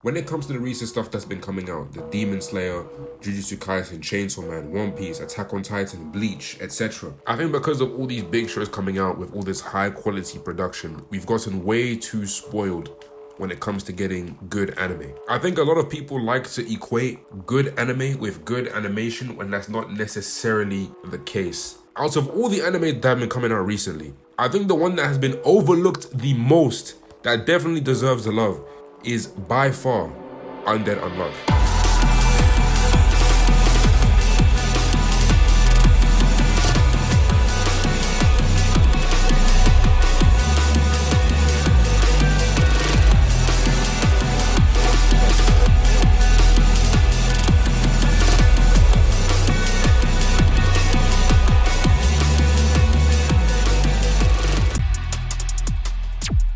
When it comes to the recent stuff that's been coming out, the Demon Slayer, Jujutsu Kaisen, Chainsaw Man, One Piece, Attack on Titan, Bleach, etc. I think because of all these big shows coming out with all this high quality production, we've gotten way too spoiled when it comes to getting good anime. I think a lot of people like to equate good anime with good animation when that's not necessarily the case. Out of all the anime that have been coming out recently, I think the one that has been overlooked the most, that definitely deserves the love, is by far Undead Unluck.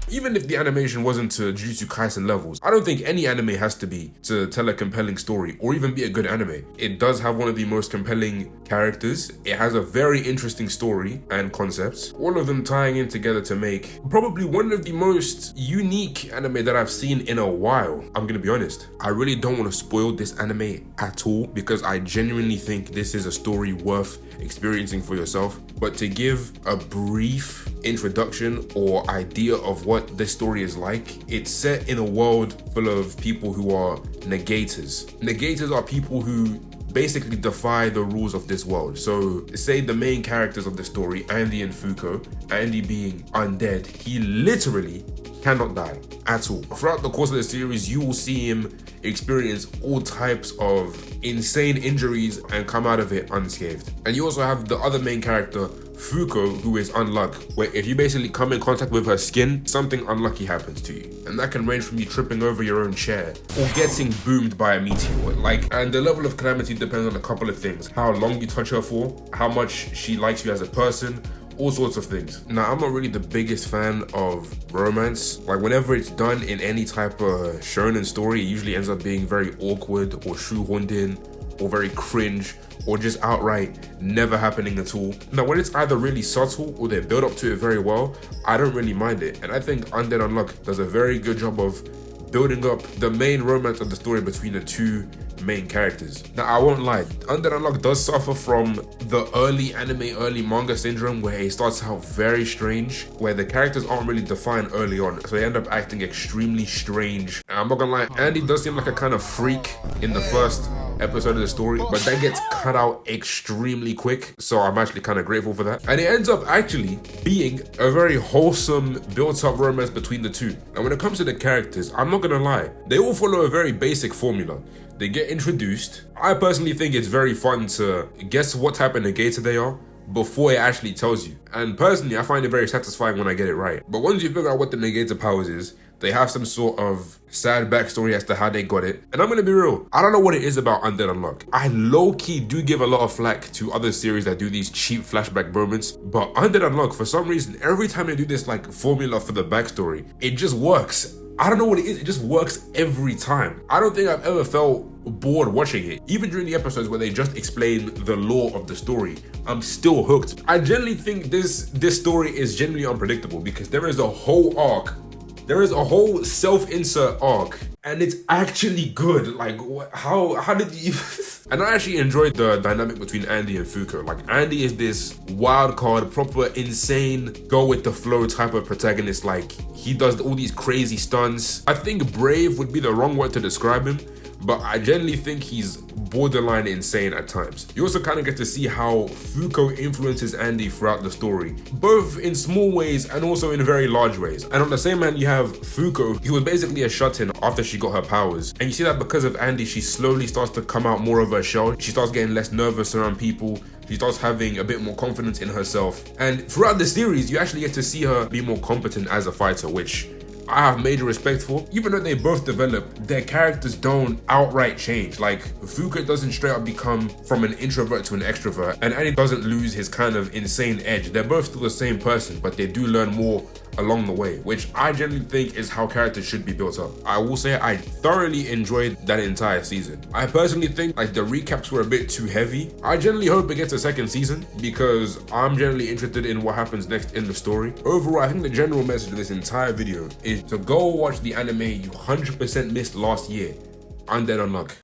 Even if the animation wasn't to Jujutsu Kaisen levels, I don't think any anime has to be to tell a compelling story or even be a good anime. It does have one of the most compelling characters. It has a very interesting story and concepts, all of them tying in together to make probably one of the most unique anime that I've seen in a while. I'm gonna be honest, I really don't want to spoil this anime at all because I genuinely think this is a story worth experiencing for yourself. But to give a brief introduction or idea of what this story is like, it's set in a world full of people who are negators. Negators are people who basically defy the rules of this world. So say the main characters of the story, Andy and Fuko, Andy being undead, he literally cannot die at all. Throughout the course of the series, you will see him experience all types of insane injuries and come out of it unscathed. And you also have the other main character, Fuko, who is Unluck, where if you basically come in contact with her skin, something unlucky happens to you. And that can range from you tripping over your own chair or getting boomed by a meteor. And the level of calamity depends on a couple of things. How long you touch her for, how much she likes you as a person, all sorts of things. Now, I'm not really the biggest fan of romance. Whenever it's done in any type of shonen story, it usually ends up being very awkward or shoehorned in or very cringe or just outright never happening at all. Now, when it's either really subtle or they build up to it very well, I don't really mind it. And I think Undead Unluck does a very good job of building up the main romance of the story between the two main characters. Now, I won't lie, Undead Unluck does suffer from the early anime, early manga syndrome, where it starts out very strange, where the characters aren't really defined early on, so they end up acting extremely strange. And I'm not gonna lie, Andy does seem like a kind of freak in the first episode of the story, but that gets cut out extremely quick, so I'm actually kind of grateful for that. And it ends up actually being a very wholesome, built-up romance between the two. And when it comes to the characters, I'm not gonna lie, they all follow a very basic formula. They get introduced. I personally think it's very fun to guess what type of negator they are before it actually tells you. And personally, I find it very satisfying when I get it right. But once you figure out what the negator powers is, they have some sort of sad backstory as to how they got it. And I'm gonna be real, I don't know what it is about Undead Unluck. I low-key do give a lot of flack to other series that do these cheap flashback moments, but Undead Unluck, for some reason, every time they do this formula for the backstory, it just works. I don't know what it is, it just works every time. I don't think I've ever felt bored watching it. Even during the episodes where they just explain the lore of the story, I'm still hooked. I generally think this story is genuinely unpredictable because there is a whole arc. There is a whole self-insert arc, and it's actually good. How did you... And I actually enjoyed the dynamic between Andy and Fuko. Andy is this wild card, proper insane, go with the flow type of protagonist. He does all these crazy stunts. I think brave would be the wrong word to describe him, but I generally think he's borderline insane at times. You also kind of get to see how Fuko influences Andy throughout the story, both in small ways and also in very large ways. And on the same hand, you have Fuko, who was basically a shut-in after she got her powers. And you see that because of Andy, she slowly starts to come out more of her shell. She starts getting less nervous around people. She starts having a bit more confidence in herself. And throughout the series, you actually get to see her be more competent as a fighter, which I have major respect for. Even though they both develop, their characters don't outright change. Fuko doesn't straight up become from an introvert to an extrovert, and Andy doesn't lose his kind of insane edge. They're both still the same person, but they do learn more along the way, which I genuinely think is how characters should be built up. I will say I thoroughly enjoyed that entire season. I personally think like the recaps were a bit too heavy. I generally hope it gets a second season because I'm generally interested in what happens next in the story. Overall, I think the general message of this entire video is to go watch the anime you 100% missed last year, Undead Unluck.